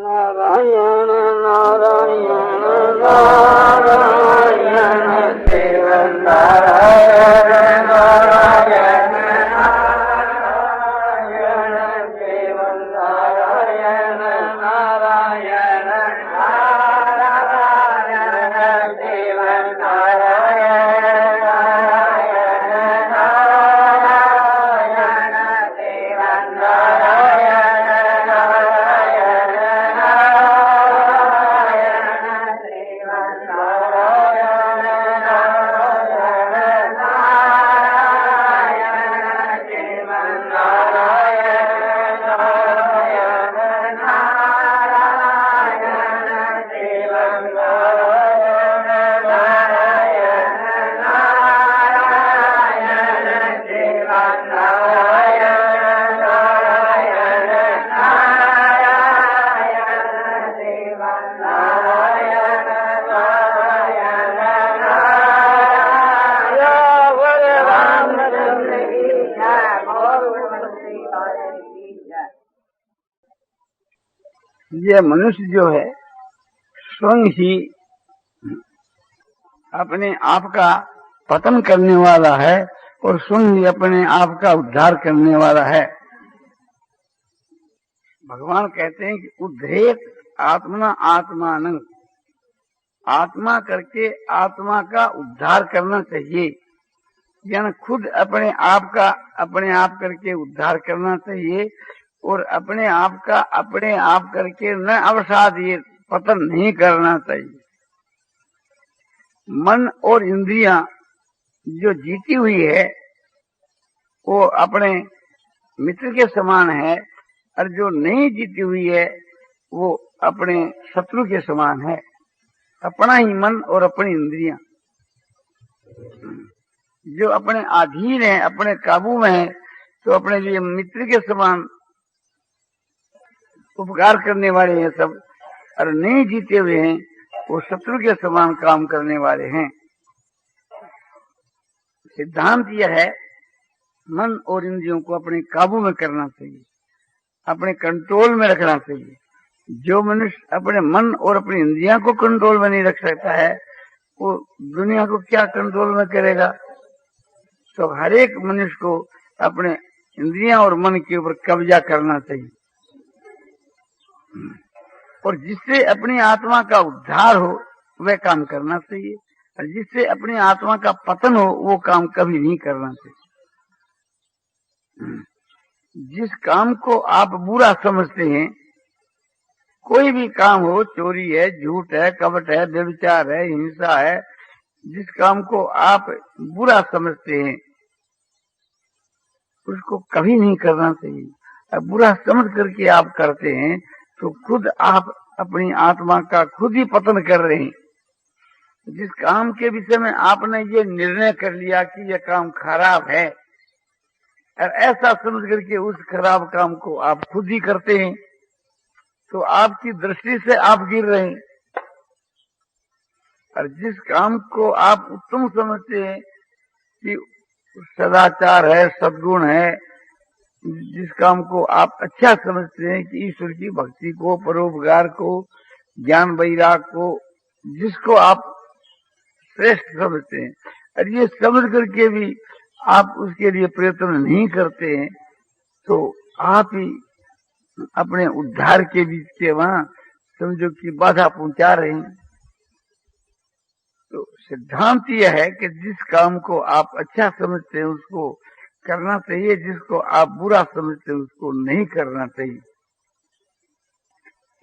नारायण नारायण नारायण शिव नारायण नारायण नारायण शिव नारायण नारायण नारायण शिव नारायण नारायण नारायण शिव ये मनुष्य जो है स्वयं ही अपने आप का पतन करने वाला है और स्वयं ही अपने आप का उद्धार करने वाला है। भगवान कहते हैं कि उद्धेत आत्मा आत्मानं, आत्मा करके आत्मा का उद्धार करना चाहिए, यानी खुद अपने आप का अपने आप करके उद्धार करना चाहिए और अपने आप का अपने आप करके न अवसाद ये पतन नहीं करना चाहिए। मन और इंद्रियां जो जीती हुई है वो अपने मित्र के समान है और जो नहीं जीती हुई है वो अपने शत्रु के समान है। अपना ही मन और अपनी इंद्रियां जो अपने अधीन है, अपने काबू में है, तो अपने लिए मित्र के समान उपकार करने वाले हैं सब, और नहीं जीते हुए हैं वो शत्रु के समान काम करने वाले हैं। सिद्धांत यह है मन और इंद्रियों को अपने काबू में करना चाहिए, अपने कंट्रोल में रखना चाहिए। जो मनुष्य अपने मन और अपनी इंद्रियां को कंट्रोल में नहीं रख सकता है वो दुनिया को क्या कंट्रोल में करेगा। तो हर एक मनुष्य को अपने इंद्रियां और मन के ऊपर कब्जा करना चाहिए और जिससे अपनी आत्मा का उद्धार हो वह काम करना चाहिए, और जिससे अपनी आत्मा का पतन हो वो काम कभी नहीं करना चाहिए। जिस काम को आप बुरा समझते हैं, कोई भी काम हो, चोरी है, झूठ है, कपट है, व्यभिचार है, हिंसा है, जिस काम को आप बुरा समझते हैं उसको कभी नहीं करना चाहिए। अब बुरा समझ करके आप करते हैं तो खुद आप अपनी आत्मा का खुद ही पतन कर रहे हैं। जिस काम के विषय में आपने ये निर्णय कर लिया कि यह काम खराब है और ऐसा समझ करके उस खराब काम को आप खुद ही करते हैं, तो आपकी दृष्टि से आप गिर रहे हैं। और जिस काम को आप उत्तम समझते हैं कि सदाचार है, सद्गुण है, जिस काम को आप अच्छा समझते हैं कि ईश्वर की भक्ति को, परोपकार को, ज्ञान वैराग को, जिसको आप श्रेष्ठ समझते हैं, और ये समझ करके भी आप उसके लिए प्रयत्न नहीं करते हैं, तो आप ही अपने उद्धार के बीच के वहां समझो कि बाधा पहुंचा रहे हैं। तो सिद्धांत यह है कि जिस काम को आप अच्छा समझते हैं उसको करना चाहिए, जिसको आप बुरा समझते हैं उसको नहीं करना चाहिए।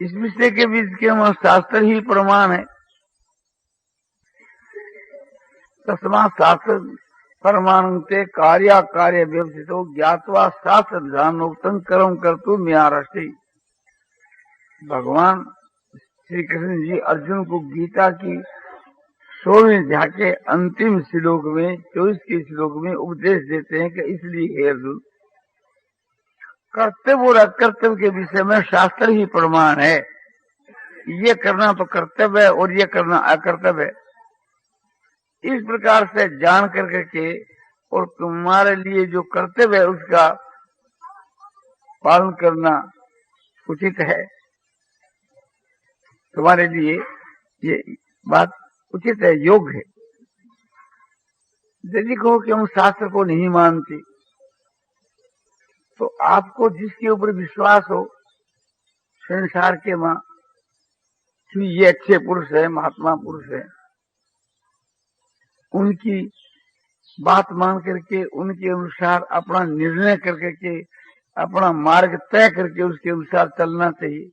इस विषय के बीच के वहां शास्त्र ही प्रमाण है। तस्मात् शास्त्र प्रमाणते कार्य कार्य व्यवस्थितो ज्ञात्वा शास्त्र विधानोक्तं कर्म कर्तुं मयारष्टि। भगवान श्री कृष्ण जी अर्जुन को गीता की 16वें अध्याय के अंतिम श्लोक में 24 के श्लोक में उपदेश देते हैं कि इसलिए हे अर्जुन, कर्तव्य और अकर्तव्य के विषय में शास्त्र ही प्रमाण है। ये करना तो कर्तव्य है और ये करना अकर्तव्य है। इस प्रकार से जान करके और तुम्हारे लिए जो कर्तव्य है उसका पालन करना उचित है, तुम्हारे लिए ये बात उचित है, योग्य है। यदि कहो कि हम शास्त्र को नहीं मानते, तो आपको जिसके ऊपर विश्वास हो संसार के मां कि ये अच्छे पुरुष है, महात्मा पुरुष है, उनकी बात मान करके उनके अनुसार अपना निर्णय करके अपना मार्ग तय करके उसके अनुसार चलना चाहिए।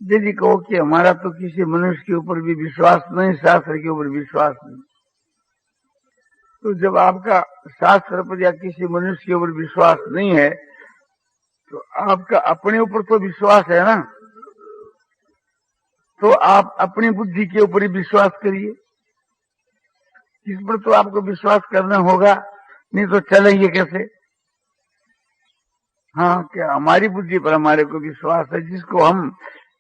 यदि कहो कि हमारा तो किसी मनुष्य के ऊपर भी विश्वास नहीं, शास्त्र के ऊपर विश्वास नहीं, तो जब आपका शास्त्र पर या किसी मनुष्य के ऊपर विश्वास नहीं है, तो आपका अपने ऊपर तो विश्वास है ना, तो आप अपनी बुद्धि के ऊपर ही विश्वास करिए। इस पर तो आपको विश्वास करना होगा, नहीं तो चलेंगे कैसे। हाँ, क्या हमारी बुद्धि पर हमारे को विश्वास है, जिसको हम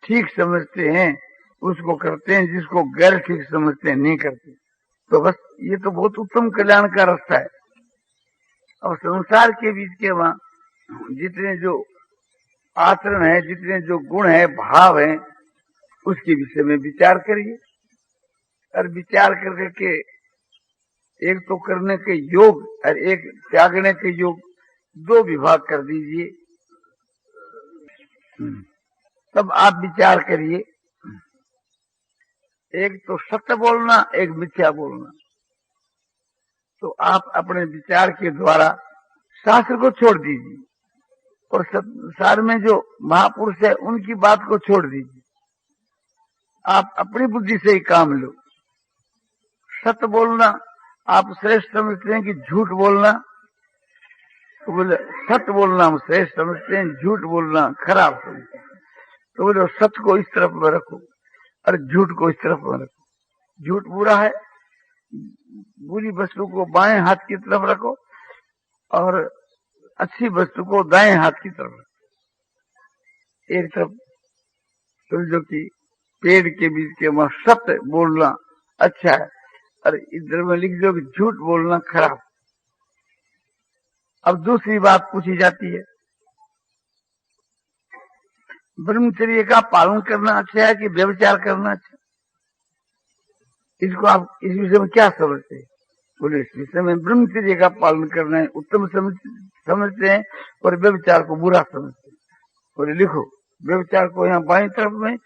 ठीक समझते हैं उसको करते हैं, जिसको गैर ठीक समझते हैं नहीं करते। तो बस ये तो बहुत उत्तम कल्याण का रास्ता है। और संसार के बीच के वहां जितने जो आचरण है, जितने जो गुण है, भाव है, उसके विषय में विचार करिए। और विचार करके एक तो करने के योग और एक त्यागने के योग, दो विभाग कर दीजिए। तब आप विचार करिए, एक तो सत्य बोलना, एक मिथ्या बोलना। तो आप अपने विचार के द्वारा शास्त्र को छोड़ दीजिए और संसार में जो महापुरुष है उनकी बात को छोड़ दीजिए। आप अपनी बुद्धि से ही काम लो। सत्य बोलना आप श्रेष्ठ समझते हैं कि झूठ बोलना, तो बोले सत्य बोलना हम श्रेष्ठ समझते हैं, झूठ बोलना खराब समझते हैं। तो बोले सत्य को इस तरफ में रखो और झूठ को इस तरफ में रखो। झूठ बुरा है, बुरी वस्तु को बाएं हाथ की तरफ रखो और अच्छी वस्तु को दाएं हाथ की तरफ रखो। एक तरफ समझो कि पेड़ के बीच के वहां सत्य बोलना अच्छा है और इधर में लिख दो कि झूठ बोलना खराब। अब दूसरी बात पूछी जाती है, ब्रह्मचर्य का पालन करना अच्छा है कि व्यभिचार करना अच्छा? इसको आप इस विषय में क्या समझते हैं? बोले इस विषय में ब्रह्मचर्य का पालन करना है उत्तम समझते हैं और व्यभिचार को बुरा समझते हैं। बोले लिखो, व्यभिचार को यहाँ बाईं तरफ में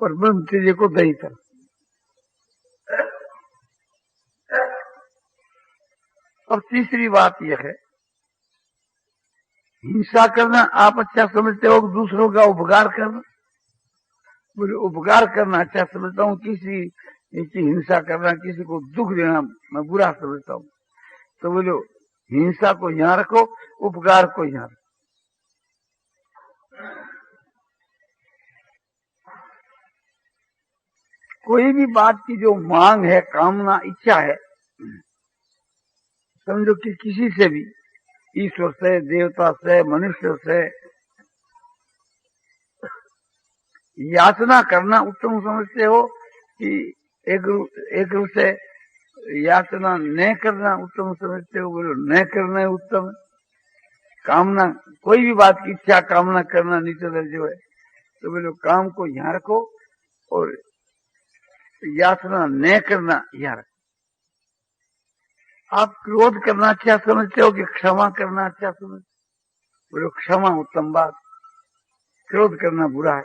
और ब्रह्मचर्य को दाईं तरफ। अब तीसरी बात यह है, हिंसा करना आप अच्छा समझते हो, दूसरों का उपकार करना? बोले उपकार करना अच्छा समझता हूँ, किसी की हिंसा करना, किसी को दुख देना मैं बुरा समझता हूँ। तो बोलो हिंसा को यहाँ रखो, उपकार को यहाँ रखो। कोई भी बात की जो मांग है, कामना, इच्छा है, समझो कि किसी से भी, ईश्वर से, देवता से, मनुष्य से याचना करना उत्तम समझते हो कि एक रूप से याचना न करना उत्तम समझते हो? बोलो न करना है उत्तम। कामना, कोई भी बात की इच्छा कामना करना नीचे दर्ज है, तो बोलो काम को यहाँ रखो और याचना न करना यहाँ रखो। आप क्रोध करना अच्छा समझते हो कि क्षमा करना अच्छा समझते? बोलो क्षमा उत्तम बात, क्रोध करना बुरा है।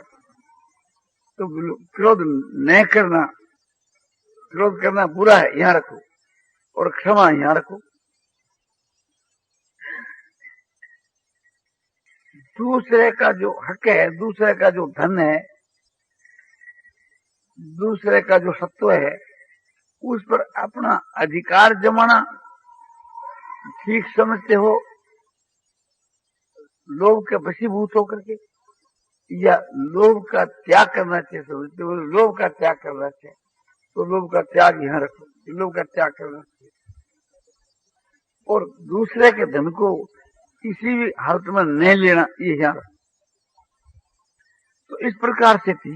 तो बोलो क्रोध न करना, क्रोध करना बुरा है यहाँ रखो और क्षमा यहाँ रखो। दूसरे का जो हक है, दूसरे का जो धन है, दूसरे का जो सत्व है, उस पर अपना अधिकार जमाना ठीक समझते हो, लोभ के वशीभूत होकर के, या लोभ का त्याग करना चाहिए समझते हो? लोभ का त्याग करना चाहिए, तो लोभ का त्याग यहाँ रखो, लोभ का त्याग करना चाहिए। और दूसरे के धन को किसी भी हालत में नहीं लेना, ये यहाँ रखो। तो इस प्रकार से थी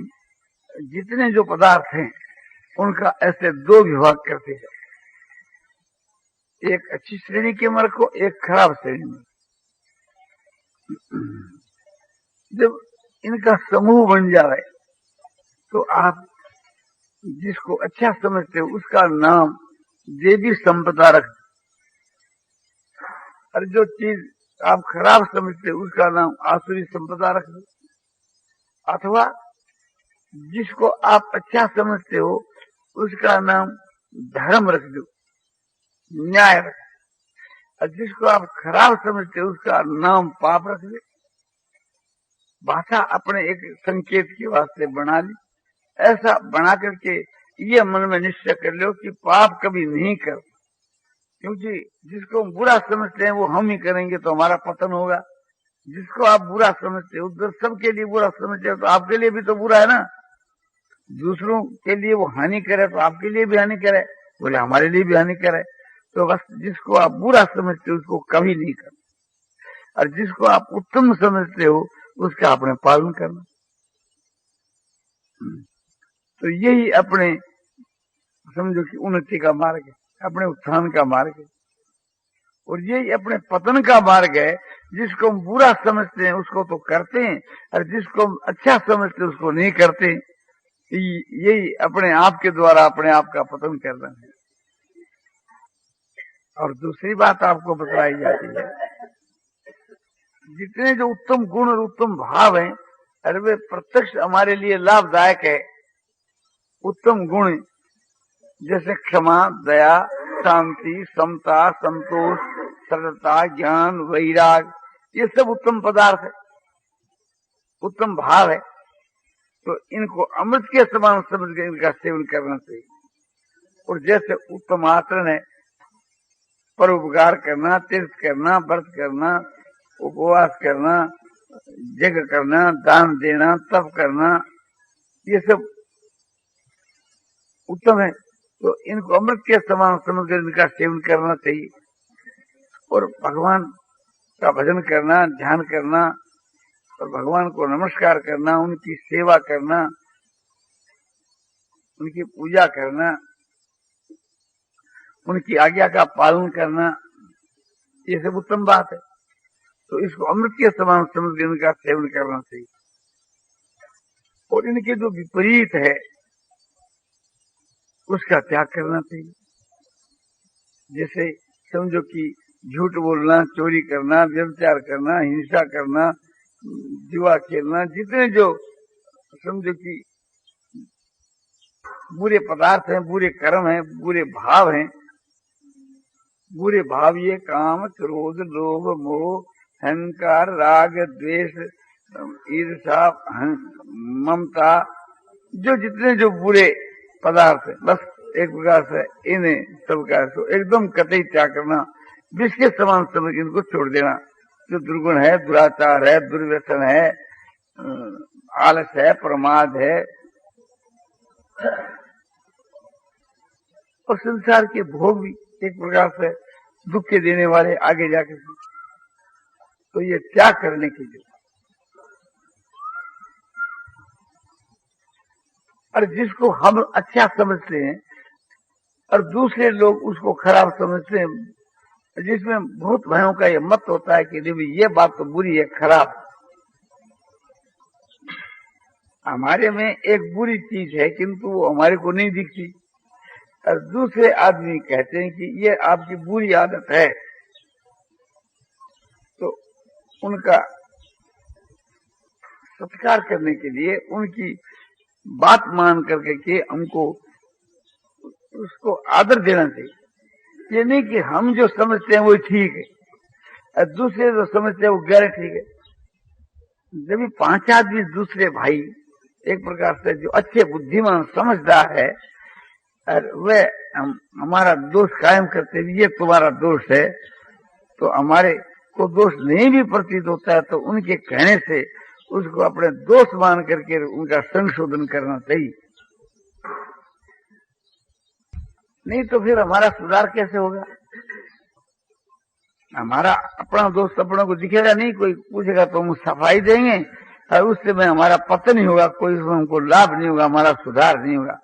जितने जो पदार्थ हैं उनका ऐसे दो विभाग करते हैं, एक अच्छी श्रेणी के मर को, एक खराब श्रेणी में। जब इनका समूह बन जाए तो आप जिसको अच्छा समझते हो उसका नाम देवी संपदा रख दो, और जो चीज आप खराब समझते हो उसका नाम आसुरी संपदा रख दो। अथवा जिसको आप अच्छा समझते हो उसका नाम धर्म रख दो, न्याय रख दो, और जिसको आप खराब समझते हो उसका नाम पाप रख दो। भाषा अपने एक संकेत के वास्ते बना ली। ऐसा बना करके ये मन में निश्चय कर लो कि पाप कभी नहीं कर, क्योंकि जिसको हम बुरा समझते हैं वो हम ही करेंगे तो हमारा पतन होगा। जिसको आप बुरा समझते हो उधर सबके लिए बुरा समझते हो तो आपके लिए भी तो बुरा है ना। दूसरों के लिए वो हानि करे तो आपके लिए भी हानि करे, बोले हमारे लिए भी हानि करे। तो बस जिसको आप बुरा समझते हो उसको कभी नहीं करना, और जिसको आप उत्तम समझते हो उसका अपने पालन करना। तो यही अपने समझो कि उन्नति का मार्ग है, अपने उत्थान का मार्ग है, और यही अपने पतन का मार्ग है। जिसको हम बुरा समझते हैं उसको तो करते हैं, और जिसको हम अच्छा समझते हैं उसको नहीं करते। यही अपने आप के द्वारा अपने आप का पतन करना है। और दूसरी बात आपको बताई जाती है, जितने जो उत्तम गुण और उत्तम भाव हैं, अरे वे प्रत्यक्ष हमारे लिए लाभदायक है। उत्तम गुण जैसे क्षमा, दया, शांति, समता, संतोष, सरलता, ज्ञान, वैराग, ये सब उत्तम पदार्थ है, उत्तम भाव है। तो इनको अमृत के समान समझ कर इनका सेवन करना चाहिए। और जैसे उत्तम आचरण है, परोपकार करना, तीर्थ करना, व्रत करना, उपवास करना, यज्ञ करना, दान देना, तप करना, ये सब उत्तम है। तो इनको अमृत के समान समझकर इनका सेवन करना चाहिए। और भगवान का भजन करना, ध्यान करना, और भगवान को नमस्कार करना, उनकी सेवा करना, उनकी पूजा करना, उनकी आज्ञा का पालन करना, ये सब उत्तम बात है। तो इसको अमृत के समान समझकर इनका सेवन करना चाहिए। और इनके जो विपरीत है उसका त्याग करना चाहिए। जैसे समझो कि झूठ बोलना, चोरी करना, व्यभिचार करना, हिंसा करना, जुआ खेलना, जितने जो समझो कि बुरे पदार्थ हैं, बुरे कर्म हैं, बुरे भाव हैं, बुरे भाव ये काम, क्रोध, लोभ, मोह, अहंकार, राग, द्वेष, ईर्ष्या, ममता, जो जितने जो बुरे पदार्थ है, बस एक प्रकार से इन्हें सबका एकदम कतई त्याग करना, विष के समान समझ इनको छोड़ देना। जो दुर्गुण है, दुराचार है, दुर्व्यसन है, आलस है, प्रमाद है, और संसार के भोग भी एक प्रकार से दुख के देने वाले आगे जाके, तो ये त्याग करने के लिए। और जिसको हम अच्छा समझते हैं और दूसरे लोग उसको खराब समझते हैं, जिसमें बहुत भाइयों का ये मत होता है कि नहीं ये बात तो बुरी है, खराब। हमारे में एक बुरी चीज है किंतु वो हमारे को नहीं दिखती, और दूसरे आदमी कहते हैं कि ये आपकी बुरी आदत है। तो उनका सत्कार करने के लिए उनकी बात मान करके कि हमको उसको आदर देना चाहिए। ये नहीं कि हम जो समझते हैं वो ठीक है और दूसरे जो समझते हैं वो गैर ठीक है। जब भी 5 आदमी दूसरे भाई एक प्रकार से जो अच्छे बुद्धिमान समझदार है और वे हमारा दोष कायम करते हैं, ये तुम्हारा दोष है, तो हमारे को दोष नहीं भी प्रतीत होता है तो उनके कहने से उसको अपने दोष मान करके उनका संशोधन करना चाहिए। नहीं तो फिर हमारा सुधार कैसे होगा? हमारा अपना दोष अपनों को दिखेगा नहीं, कोई पूछेगा तो हम सफाई देंगे और उससे में हमारा पतन ही होगा, कोई हमको लाभ नहीं होगा, हमारा सुधार नहीं होगा।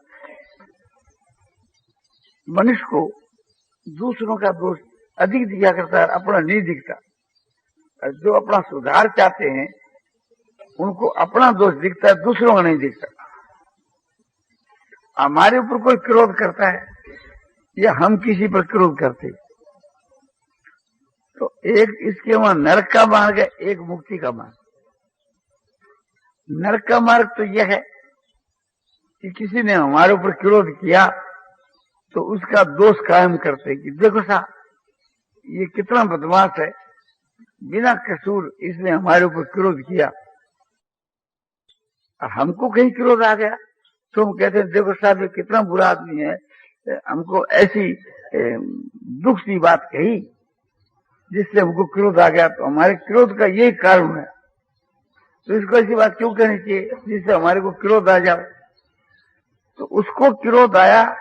मनुष्य को दूसरों का दोष अधिक दिखा करता है, अपना नहीं दिखता। और जो अपना सुधार चाहते हैं उनको अपना दोष दिखता है, दूसरों का नहीं दिखता। हमारे ऊपर कोई क्रोध करता है या हम किसी पर क्रोध करते, तो एक इसके वहां नरक का मार्ग है, एक मुक्ति का मार्ग। नरक का मार्ग तो यह है कि किसी ने हमारे ऊपर क्रोध किया तो उसका दोष कायम करते कि देखो साहब ये कितना बदमाश है, बिना कसूर इसने हमारे ऊपर क्रोध किया। हमको कहीं क्रोध आ गया तो हम कहते हैं देखो साहब ये कितना बुरा आदमी है, हमको ऐसी दुख सी बात कही जिससे हमको क्रोध आ गया, तो हमारे क्रोध का यही कारण है, तो इसको ऐसी बात क्यों कहनी चाहिए जिससे हमारे को क्रोध आ जाए। तो उसको क्रोध आया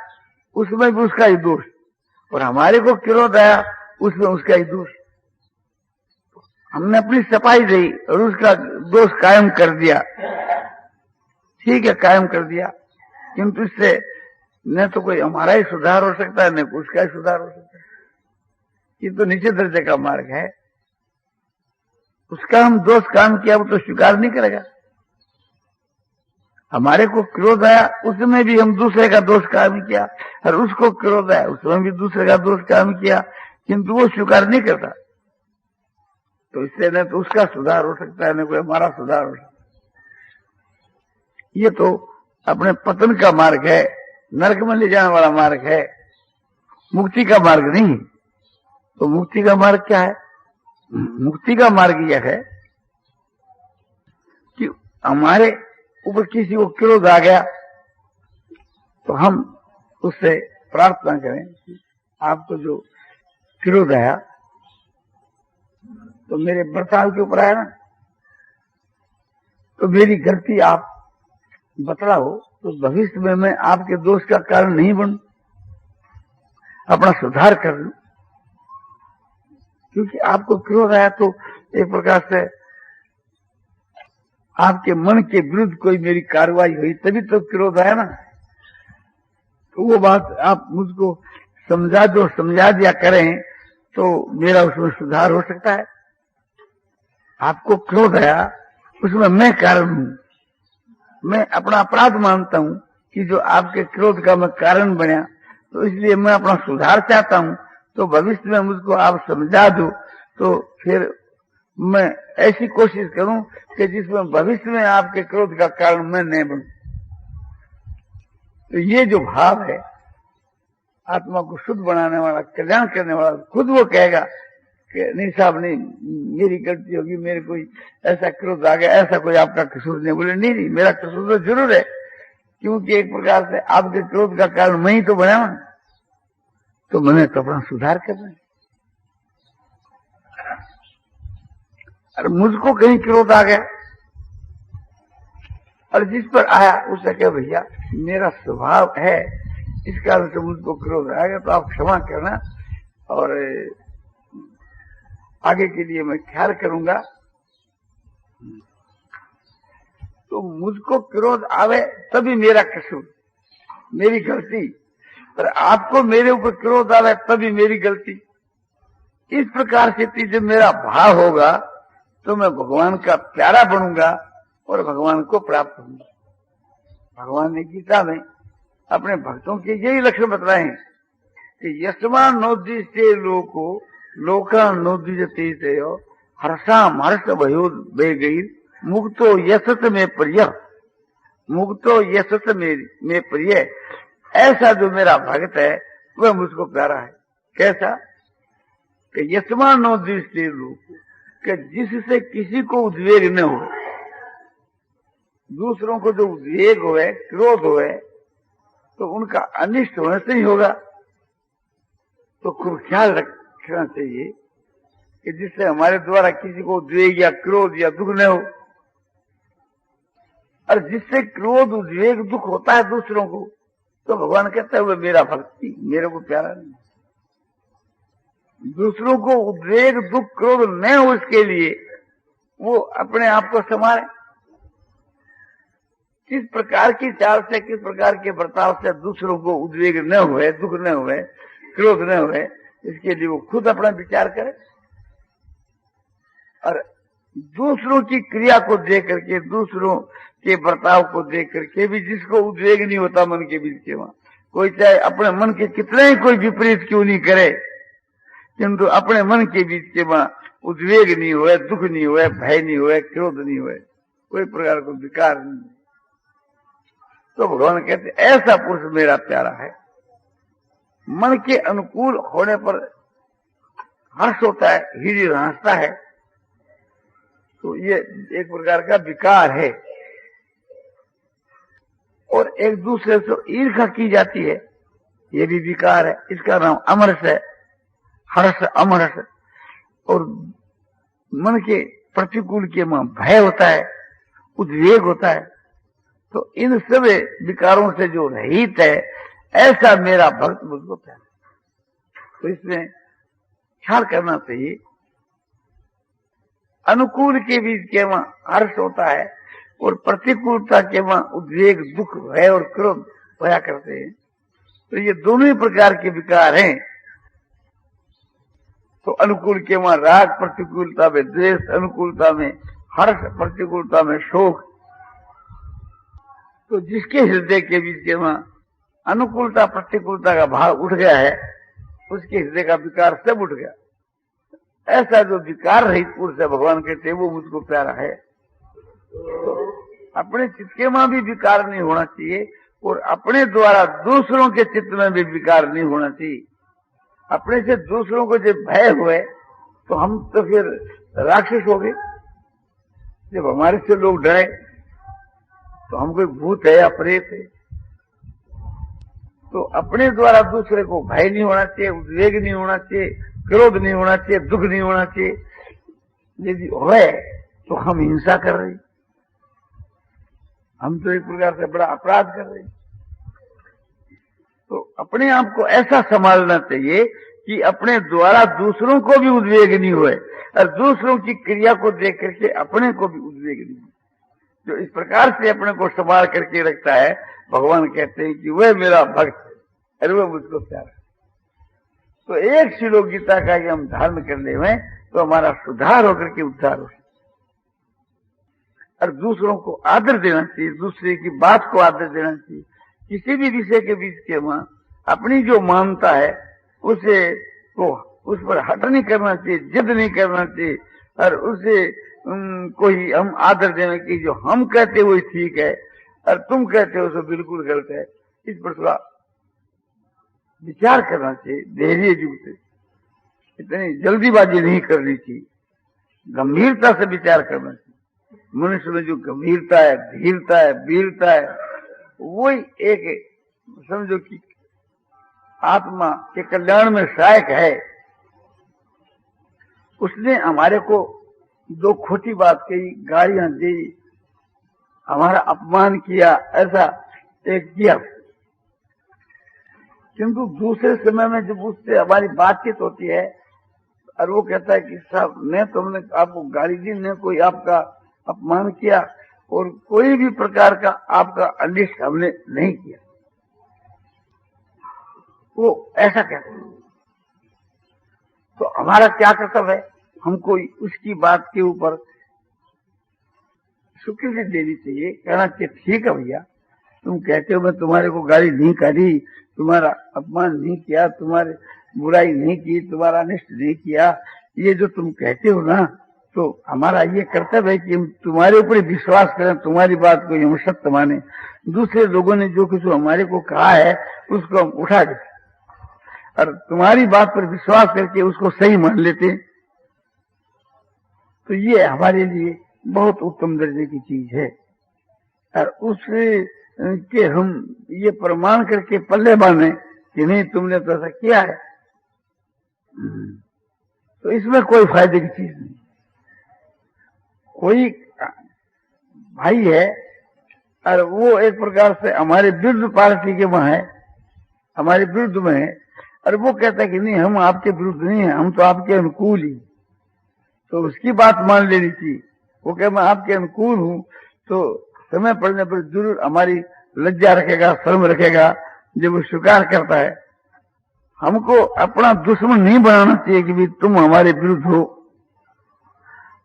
उसमें भी उसका ही दोष, और हमारे को क्रोध आया उसमें उसका ही दोष। हमने अपनी सफाई दी और उसका दोष कायम कर दिया, ठीक है कायम कर दिया, किंतु इससे न तो कोई हमारा ही सुधार हो सकता है न उसका ही सुधार हो सकता है। ये तो नीचे दर्जे का मार्ग है। उसका हम दोष काम किया वो तो स्वीकार नहीं करेगा। हमारे को क्रोध आया उसमें भी हम दूसरे का दोष काम किया, और उसको क्रोध आया उसमें भी दूसरे का दोष काम किया, किंतु वो स्वीकार नहीं करता। तो इससे न तो उसका सुधार हो सकता है न कोई हमारा सुधार हो सकता है। ये तो अपने पतन का मार्ग है, नरक में ले जाने वाला मार्ग है, मुक्ति का मार्ग नहीं। तो मुक्ति का मार्ग क्या है? मुक्ति का मार्ग यह है कि हमारे ऊपर किसी को क्रोध आ गया तो हम उससे प्रार्थना करें कि आपको जो क्रोध आया तो मेरे बर्ताव के ऊपर आया ना, तो मेरी गलती आप बतलाओ तो भविष्य में मैं आपके दोष का कारण नहीं बनूं, अपना सुधार कर लूं। क्योंकि आपको क्रोध आया तो एक प्रकार से आपके मन के विरुद्ध कोई मेरी कार्रवाई हुई तभी तो क्रोध आया ना। तो वो बात आप मुझको समझा दो, समझा दिया करें तो मेरा उसमें सुधार हो सकता है। आपको क्रोध आया उसमें मैं कारण हूं, मैं अपना अपराध मानता हूं कि जो आपके क्रोध का मैं कारण बना, तो इसलिए मैं अपना सुधार चाहता हूं। तो भविष्य में मुझको आप समझा दो तो फिर मैं ऐसी कोशिश करूं कि जिसमें भविष्य में आपके क्रोध का कारण मैं नहीं बनूं। तो ये जो भाव है आत्मा को शुद्ध बनाने वाला, कल्याण करने वाला, खुद वो कहेगा कि नहीं साहब नहीं मेरी गलती होगी, मेरे कोई ऐसा क्रोध आ गया, ऐसा कोई आपका कसूर नहीं। बोले नहीं नहीं मेरा कसूर तो जरूर है, क्योंकि एक प्रकार से आपके क्रोध का कारण मैं ही तो बना हूं, तो मैंने तो अपना सुधार करना है। अरे मुझको कहीं क्रोध आ गया और जिस पर आया उससे कहे भैया मेरा स्वभाव है इस कारण से मुझको क्रोध आ गया, तो आप क्षमा करना और आगे के लिए मैं ख्याल करूंगा। तो मुझको क्रोध आवे तभी मेरा कसूर, मेरी गलती, पर आपको मेरे ऊपर क्रोध आवे तभी मेरी गलती। इस प्रकार से जब मेरा भाव होगा तो मैं भगवान का प्यारा बनूंगा और भगवान को प्राप्त होऊंगा। भगवान ने गीता में अपने भक्तों के यही लक्षण बतलाए हैं कि यस्मान नोदिष्टे लोको लोका नोदिजते हर्षाम हर्ष भयो बेगैर मुक्तो यशत में प्रिय, मुक्तो यशत में प्रिय। ऐसा जो मेरा भक्त है वह मुझको प्यारा है। कैसा? कि यस्मान नोदिष्टे लोको, कि जिससे किसी को उद्वेग न हो, दूसरों को जो उद्वेग होए, क्रोध होए, तो उनका अनिष्ट होने से ही होगा। तो खूब ख्याल रखना चाहिए कि जिससे हमारे द्वारा किसी को उद्वेग या क्रोध या दुख न हो। और जिससे क्रोध उद्वेग दुख होता है दूसरों को, तो भगवान कहता है वो मेरा भक्ति मेरे को प्यारा नहीं। दूसरों को उद्वेग दुख क्रोध न हो इसके लिए वो अपने आप को संभाले। किस प्रकार की चाल से, किस प्रकार के बर्ताव से दूसरों को उद्वेग न हुए, दुख न हुए, क्रोध न हुए, इसके लिए वो खुद अपना विचार करे। और दूसरों की क्रिया को देख करके, दूसरों के बर्ताव को देख करके भी जिसको उद्वेग नहीं होता मन के बीच के, वहां कोई चाहे अपने मन के कितने ही कोई विपरीत क्यों नहीं करे, किंतु अपने मन के बीच के वहां उद्वेग नहीं हुए, दुख नहीं हुए, भय नहीं हुए, क्रोध नहीं हुए, कोई प्रकार को विकार नहीं, तो भगवान कहते ऐसा पुरुष मेरा प्यारा है। मन के अनुकूल होने पर हर्ष होता है, हृदय हंसता है, तो ये एक प्रकार का विकार है। और एक दूसरे से ईर्ष्या की जाती है, ये भी विकार है, इसका नाम अमरस है, हर्ष अमरस। और मन के प्रतिकूल के में भय होता है, उद्वेग होता है, तो इन सब विकारों से जो रहित है, ऐसा मेरा भक्त मुझको प्यारा। तो इसमें ख्याल करना चाहिए, अनुकूल के बीच के वहां हर्ष होता है और प्रतिकूलता के वहां उद्वेग, दुख, भय और क्रोध होया करते हैं, तो ये दोनों ही प्रकार के विकार हैं। तो अनुकूल के वहां राग, प्रतिकूलता में द्वेष, अनुकूलता में हर्ष, प्रतिकूलता में शोक। तो जिसके हृदय के बीच के वहां अनुकूलता प्रतिकूलता का भाव उठ गया है, उसके हृदय का विकार सब उठ गया। ऐसा जो विकार रहित पुरुष है, भगवान कहते हैं वो मुझको प्यारा है। तो अपने चित्त के वहां भी विकार नहीं होना चाहिए और अपने द्वारा दूसरों के चित्त में भी विकार नहीं होना चाहिए। अपने से दूसरों को जब भय हुए तो हम तो फिर राक्षस हो गए। जब हमारे से लोग डरे तो हम कोई भूत है या प्रेत है। तो अपने द्वारा दूसरे को भय नहीं होना चाहिए, उद्वेग नहीं होना चाहिए, क्रोध नहीं होना चाहिए, दुख नहीं होना चाहिए। यदि है तो हम हिंसा कर रहे, हम तो एक प्रकार से बड़ा अपराध कर रहे। तो अपने आप को ऐसा संभालना चाहिए कि अपने द्वारा दूसरों को भी उद्वेग नहीं हुए और दूसरों की क्रिया को देख करके अपने को भी उद्वेग नहीं हुए। जो इस प्रकार से अपने को संभाल करके रखता है, भगवान कहते हैं कि वह मेरा भक्त है और वह मुझको प्यारा है। तो एक श्लोक गीता का ये हम धारण कर ले हुए तो हमारा सुधार होकर के उद्धार हो। और दूसरों को आदर देना चाहिए, दूसरे की बात को आदर देना चाहिए। किसी भी विषय के बीच के वहां अपनी जो मानता है उसे को उस पर हट नहीं करना चाहिए, जिद नहीं करना चाहिए और उसे कोई हम आदर देना कि जो हम कहते हो ठीक है और तुम कहते हो सो बिल्कुल गलत है। इस पर थोड़ा विचार करना चाहिए, धैर्य युक्त, इतनी जल्दीबाजी नहीं करनी चाहिए, गंभीरता से विचार करना चाहिए। मनुष्य में जो गंभीरता है, धीरता है, वीरता है, वही एक समझो कि आत्मा के कल्याण में सहायक है। उसने हमारे को दो खोटी बात कही, गालियां दी, हमारा अपमान किया, ऐसा एक किया, किंतु दूसरे समय में जब उससे हमारी बातचीत होती है और वो कहता है कि साहब मैं तुमने आपको गाली दी, न कोई आपका अपमान किया और कोई भी प्रकार का आपका अनिष्ट हमने नहीं किया, वो ऐसा कहते हैं। तो हमारा क्या कर्तव्य है, हमको उसकी बात के ऊपर स्वीकृति देनी चाहिए, कहना चाहिए ठीक है भैया, तुम कहते हो मैं तुम्हारे को गाली नहीं करी, तुम्हारा अपमान नहीं किया, तुम्हारी बुराई नहीं की, तुम्हारा अनिष्ट नहीं किया, ये जो तुम कहते हो ना, तो हमारा ये कर्तव्य है कि हम तुम्हारे ऊपर विश्वास करें, तुम्हारी बात को हम सत्य माने। दूसरे लोगों ने जो कुछ हमारे को कहा है उसको हम उठा देते और तुम्हारी बात पर विश्वास करके उसको सही मान लेते। तो ये हमारे लिए बहुत उत्तम दर्जे की चीज है और उससे कि हम ये प्रमाण करके पल्ले बांधे कि नहीं तुमने तो ऐसा किया है, तो इसमें कोई फायदे की चीज नहीं। कोई भाई है और वो एक प्रकार से हमारे विरुद्ध पार्टी के वहां है, हमारे विरुद्ध में है और वो कहता है कि नहीं हम आपके विरुद्ध नहीं है, हम तो आपके अनुकूल ही, तो उसकी बात मान लेनी चाहिए। वो कहे मैं आपके अनुकूल हूं, तो समय पड़ने पर जरूर हमारी लज्जा रखेगा, शर्म रखेगा जब वो स्वीकार करता है। हमको अपना दुश्मन नहीं बनाना चाहिए कि भी तुम हमारे विरुद्ध हो।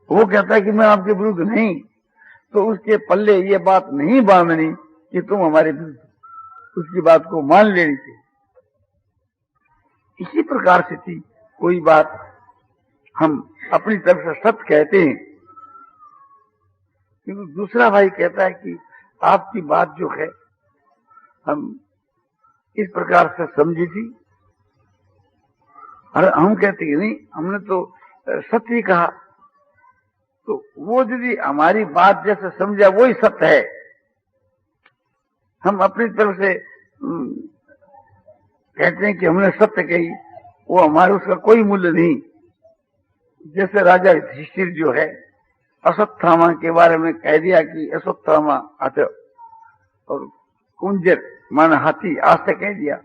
वो कहता है कि मैं आपके विरुद्ध नहीं, तो उसके पल्ले ये बात नहीं बांधनी कि तुम हमारे विरुद्ध, उसकी बात को मान लेनी चाहिए। इसी प्रकार से थी कोई बात हम अपनी तरफ से सत्य कहते हैं, क्योंकि दूसरा भाई कहता है कि आपकी बात जो है हम इस प्रकार से समझी थी, और हम कहते हैं नहीं, हमने तो सत्य ही कहा। तो वो यदि हमारी बात जैसे समझा वही सत्य है, हम अपनी तरफ से कहते हैं कि हमने सत्य कही, वो हमारे उसका कोई मूल्य नहीं। जैसे राजा युधिष्ठिर जो है अश्वत्थामा के बारे में कह दिया कि अश्वत्थामा हाथ और कुंजर मान हाथी, आज से कह दिया,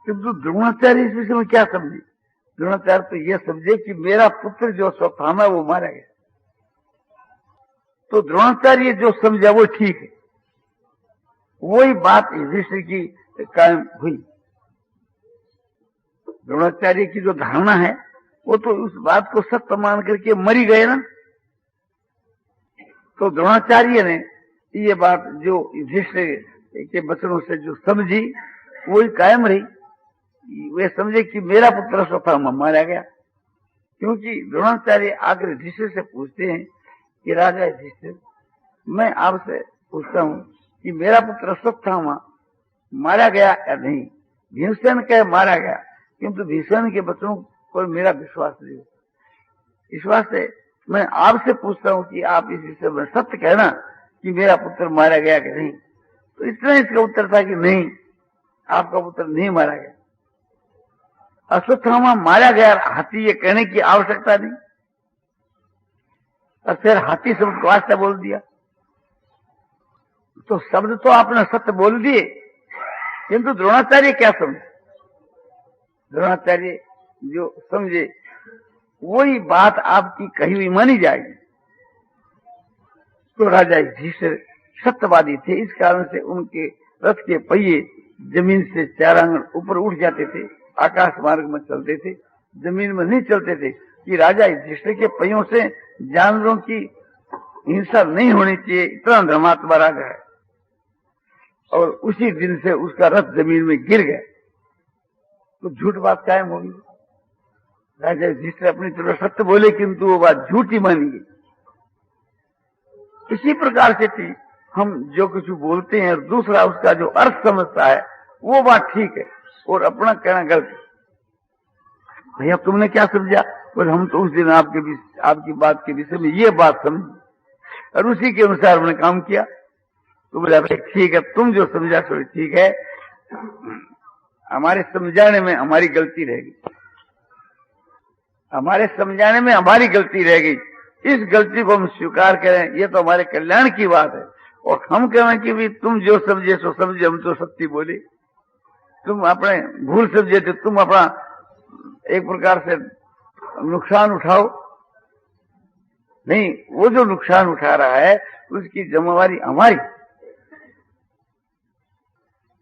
किंतु द्रोणाचार्य इस विषय में क्या समझे? द्रोणाचार्य तो यह समझे कि मेरा पुत्र जो अश्वत्थामा वो मारा गया। तो द्रोणाचार्य जो समझा वो ठीक है, वही बात युधिष्ठिर की कायम हुई। द्रोणाचार्य की जो धारणा है वो तो उस बात को सत्य मान करके मरी गए ना। तो द्रोणाचार्य ने ये बात जो युधिष्ठिर के वचनों से जो समझी वही कायम रही। वे समझे कि मेरा पुत्र अश्वत्थामा मारा गया, क्योंकि द्रोणाचार्य आकर युधिष्ठिर से पूछते हैं कि राजा युधिष्ठिर, मैं आपसे पूछता हूं कि मेरा पुत्र अश्वत्थामा मारा गया या नहीं? भीमसेन कहे मारा गया, किंतु भीमसेन के वचनों पर मेरा विश्वास नहीं। विश्वास से मैं आपसे पूछता हूं कि आप इस विषय में सत्य कहना कि मेरा पुत्र मारा गया कि नहीं। तो इतना इसका उत्तर था कि नहीं, आपका पुत्र नहीं मारा गया। अश्वत्थामा मारा गया, हाथी ये कहने की आवश्यकता नहीं। और फिर हाथी शब्द को वास्ता बोल दिया, तो शब्द तो आपने सत्य बोल दिए, किंतु द्रोणाचार्य क्या समझे? द्रोणाचार्य जो समझे वही बात आपकी कही हुई मानी जाएगी। तो राजा युधिष्ठिर सत्यवादी थे, इस कारण से उनके रथ के पहिए जमीन से 4 आंगन ऊपर उठ जाते थे, आकाश मार्ग में चलते थे, जमीन में नहीं चलते थे। कि राजा युधिष्ठिर के पहियों से जानवरों की हिंसा नहीं होनी चाहिए, इतना धर्मात्मा राजा है। और उसी दिन से उसका रथ जमीन में गिर गया। तो झूठ बात कायम होगी। राजा युधिष्ठिर अपनी तरफ सत्य बोले, किंतु वो बात झूठी मानी गई। इसी प्रकार से थी, हम जो कुछ बोलते हैं और दूसरा उसका जो अर्थ समझता है वो बात ठीक है और अपना कहना गलत है। भैया तुमने क्या समझा? और हम तो उस दिन आपकी बात के विषय में ये बात समझी और उसी के अनुसार हमने काम किया। तो बोला भाई ठीक है, तुम जो समझा सो ठीक है, हमारे समझाने में हमारी गलती रह गई, हमारे समझाने में हमारी गलती रह गई। इस गलती को हम स्वीकार करें, ये तो हमारे कल्याण की बात है। और हम कहें कि भी तुम जो समझे सो समझे, हम तो सत्य बोले, तुम अपने भूल समझे तो तुम अपना एक प्रकार से नुकसान उठाओ। नहीं, वो जो नुकसान उठा रहा है उसकी जिम्मेवारी हमारी।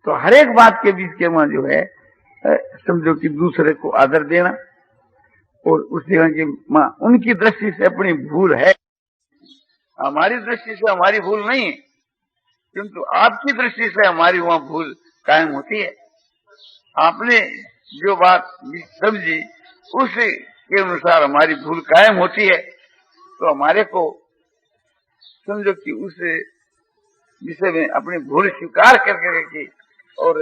तो हर एक बात के बीच के वहां जो है समझो कि दूसरे को आदर देना, और उस जगह की मां उनकी दृष्टि से अपनी भूल है, हमारी दृष्टि से हमारी भूल नहीं है, किंतु आपकी दृष्टि से हमारी वहां भूल कायम होती है। आपने जो बात समझी उसके अनुसार हमारी भूल कायम होती है। तो हमारे को समझो कि उस विषय में अपनी भूल स्वीकार करके रखी, और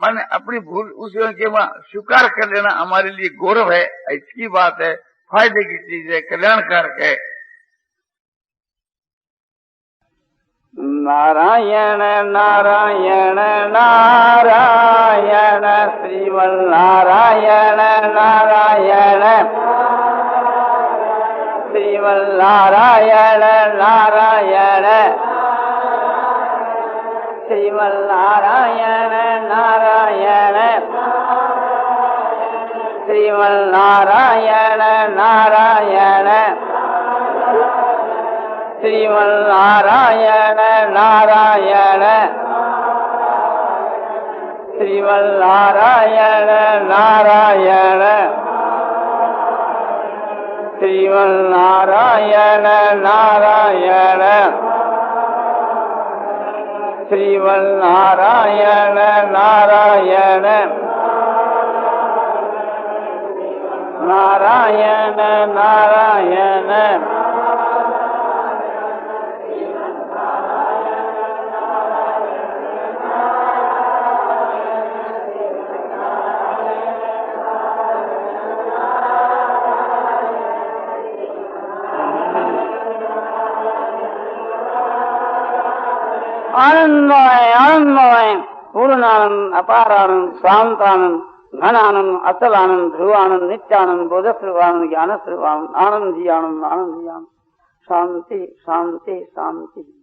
माने अपनी भूल उस के वहां स्वीकार कर लेना हमारे लिए गौरव है, इसकी बात है, फायदे की चीज है, कल्याणकारक है। नारायण नारायण नारायण श्रीमन्नारायण नारायण श्रीमन्नारायण नारायण श्रीमन्नारायण नारायण श्रीमन्नारायण नारायण श्रीमन्नारायण नारायण श्रीमन्नारायण नारायण श्रीमन्नारायण नारायण श्रीमन्नारायण नारायण नारायण नारायण आनंदमय आनंदमय पूर्णानंद अपारानंद शांतानंद घनानंद असलानंद ध्रुवानंद नित्यानंद बोधस्वरूपानंद ज्ञान स्वरूपानंद आनंद ही आनंद आनंद ही आनंद शांति शांति शांति।